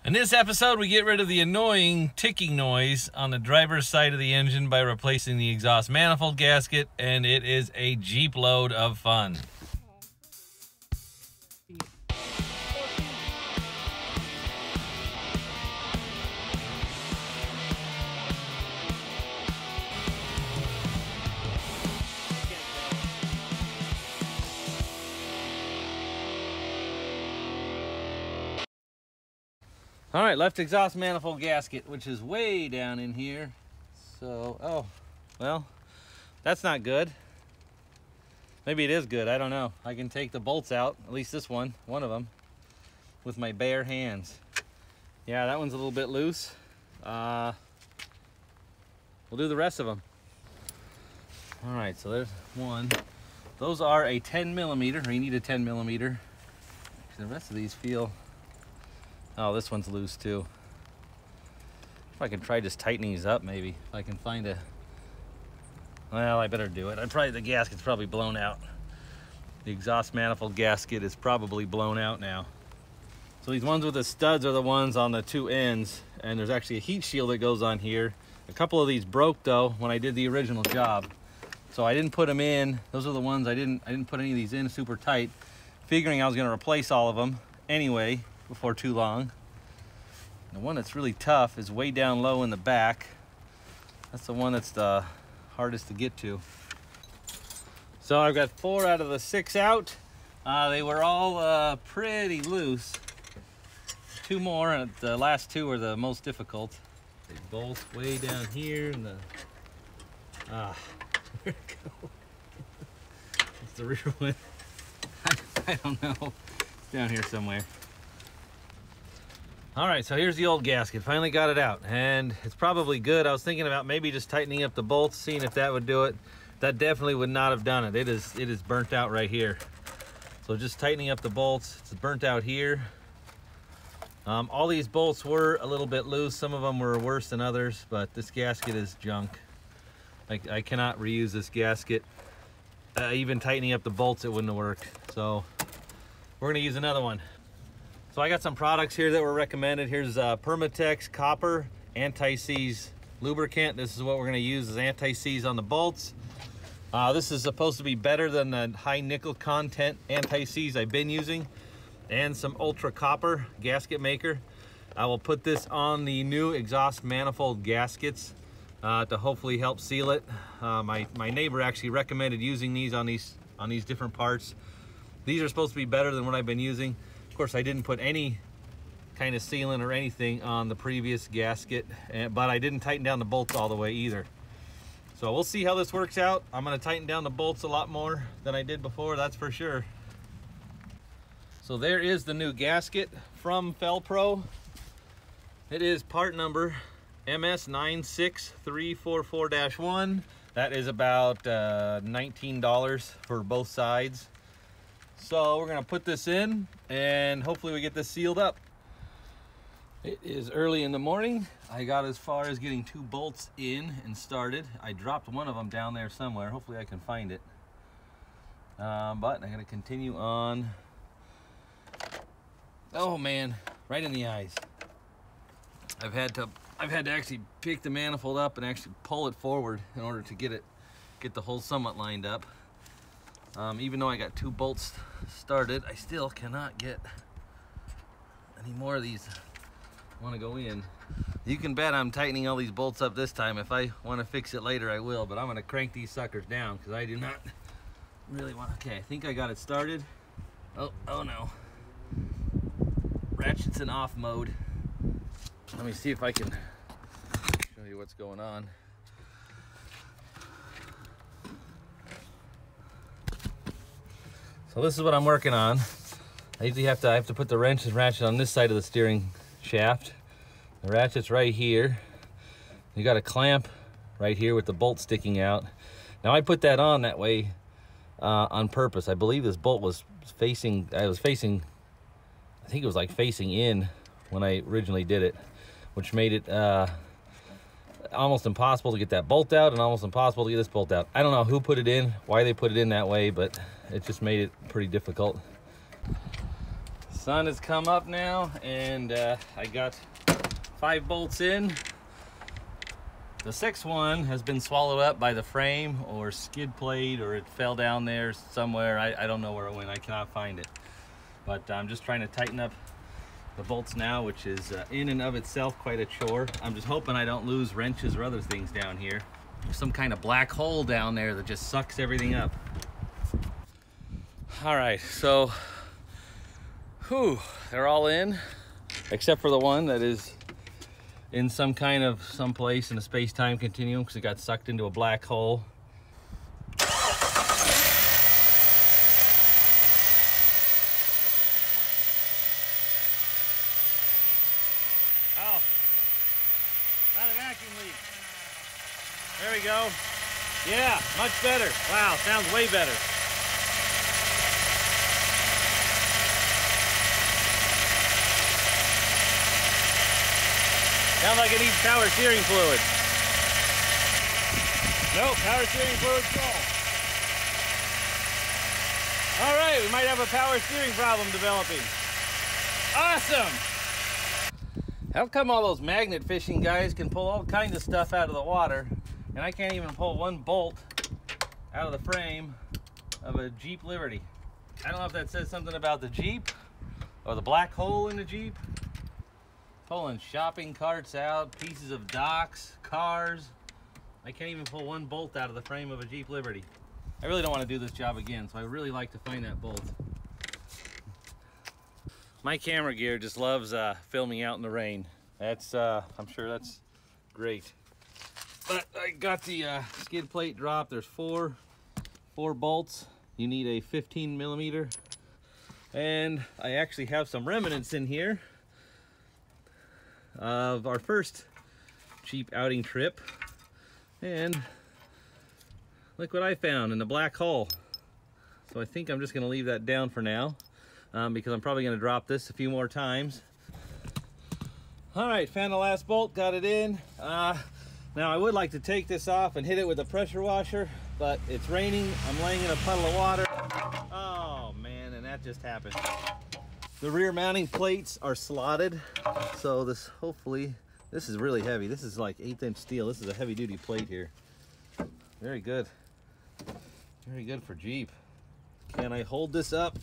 In this episode, we get rid of the annoying ticking noise on the driver's side of the engine by replacing the exhaust manifold gasket, and it is a Jeep load of fun. All right, left exhaust manifold gasket, which is way down in here. So, oh, well, that's not good. Maybe it is good, I don't know. I can take the bolts out, at least this one of them, with my bare hands. Yeah, that one's a little bit loose. We'll do the rest of them. All right, so there's one. Those are a 10 millimeter, or you need a 10 millimeter. The rest of these feel, oh, this one's loose too. If I can try just tightening these up, maybe. If I can find a, well, I better do it. The gasket's probably blown out. The exhaust manifold gasket is probably blown out now. So these ones with the studs are the ones on the two ends, and there's actually a heat shield that goes on here. A couple of these broke though when I did the original job. So I didn't put them in. Those are the ones I didn't put any of these in super tight, figuring I was gonna replace all of them anyway before too long. The one that's really tough is way down low in the back. That's the one that's the hardest to get to. So I've got 4 out of the 6 out. They were all pretty loose. 2 more, and the last 2 are the most difficult. They both way down here in the, where'd it go? It's the rear one. I don't know. It's down here somewhere. All right, so here's the old gasket. Finally got it out, and it's probably good. I was thinking about maybe just tightening up the bolts, seeing if that would do it. That definitely would not have done it. It is burnt out right here. So just tightening up the bolts. It's burnt out here. All these bolts were a little bit loose. Some of them were worse than others, but this gasket is junk. I cannot reuse this gasket. Even tightening up the bolts, it wouldn't have worked. So we're gonna use another one. So I got some products here that were recommended. Here's Permatex Copper Anti-Seize lubricant. This is what we're gonna use as anti-seize on the bolts. This is supposed to be better than the high nickel content anti-seize I've been using, and some Ultra Copper gasket maker. I will put this on the new exhaust manifold gaskets to hopefully help seal it. My neighbor actually recommended using these on these different parts. These are supposed to be better than what I've been using. Of course, I didn't put any kind of sealant or anything on the previous gasket, but I didn't tighten down the bolts all the way either. So we'll see how this works out. I'm gonna tighten down the bolts a lot more than I did before, that's for sure. So there is the new gasket from Felpro. It is part number MS96344-1. That is about $19 for both sides. So we're gonna put this in and hopefully we get this sealed up. It is early in the morning. I got as far as getting 2 bolts in and started. I dropped one of them down there somewhere. Hopefully I can find it. But I'm gonna continue on. Oh man, right in the eyes. I've had to actually pick the manifold up and actually pull it forward in order to get the hole somewhat lined up. Even though I got 2 bolts started, I still cannot get any more of these want to go in. You can bet I'm tightening all these bolts up this time. If I want to fix it later, I will, but I'm going to crank these suckers down because I do not really want. Okay, I think I got it started. Oh no. Ratchet's in off mode. Let me see if I can show you what's going on. So this is what I'm working on. I usually have to put the wrench and ratchet on this side of the steering shaft. The ratchet's right here. You got a clamp right here with the bolt sticking out. Now I put that on that way on purpose. I believe this bolt was facing, I think it was like facing in when I originally did it, which made it almost impossible to get that bolt out and almost impossible to get this bolt out. I don't know who put it in, why they put it in that way, but it just made it pretty difficult. Sun has come up now, and I got 5 bolts in. The 6th one has been swallowed up by the frame or skid plate, or it fell down there somewhere. I don't know where it went. I cannot find it. But I'm just trying to tighten up the bolts now, which is in and of itself quite a chore. I'm just hoping I don't lose wrenches or other things down here. There's some kind of black hole down there that just sucks everything up. All right, so they're all in, except for the one that is in someplace in a space-time continuum because it got sucked into a black hole. Oh, not a vacuum leak. There we go. Yeah, much better. Wow, sounds way better. Sounds like it needs power steering fluid. No, power steering fluid's full. All right, we might have a power steering problem developing. Awesome! How come all those magnet fishing guys can pull all kinds of stuff out of the water, and I can't even pull one bolt out of the frame of a Jeep Liberty? I don't know if that says something about the Jeep or the black hole in the Jeep. Pulling shopping carts out, pieces of docks, cars. I can't even pull one bolt out of the frame of a Jeep Liberty. I really don't want to do this job again, so I really like to find that bolt. My camera gear just loves filming out in the rain. That's, I'm sure that's great. But I got the skid plate drop. There's four bolts. You need a 15 millimeter. And I actually have some remnants in here of our first Jeep outing trip, and look what I found in the black hole. So I think I'm just going to leave that down for now because I'm probably going to drop this a few more times. All right, found the last bolt, got it in. Now I would like to take this off and hit it with a pressure washer, but it's raining. I'm laying in a puddle of water. Oh man, and that just happened. The rear mounting plates are slotted, so this is really heavy. This is like 1/8 inch steel. This is a heavy duty plate here. Very good. Very good for Jeep. Can I hold this up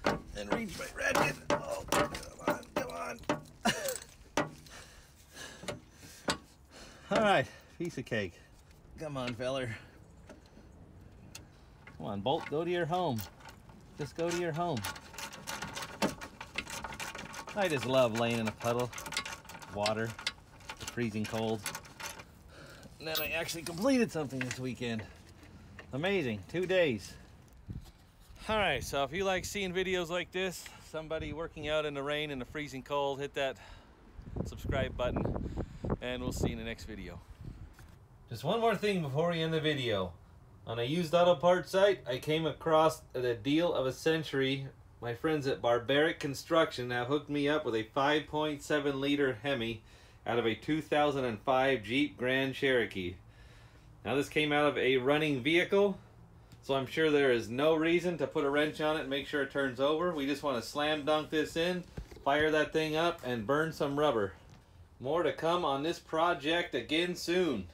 and reach my ratchet? Oh, come on, come on. All right, piece of cake. Come on, feller. Come on, bolt, go to your home. Just go to your home. I just love laying in a puddle of water. It's freezing cold. And then I actually completed something this weekend. Amazing, 2 days. All right, so if you like seeing videos like this, somebody working out in the rain and the freezing cold, hit that subscribe button, and we'll see you in the next video. Just one more thing before we end the video. On a used auto parts site, I came across the deal of a century. My friends at Barbaric Construction have hooked me up with a 5.7 liter Hemi out of a 2005 Jeep Grand Cherokee. Now this came out of a running vehicle, so I'm sure there is no reason to put a wrench on it and make sure it turns over. We just want to slam dunk this in, fire that thing up, and burn some rubber. More to come on this project again soon.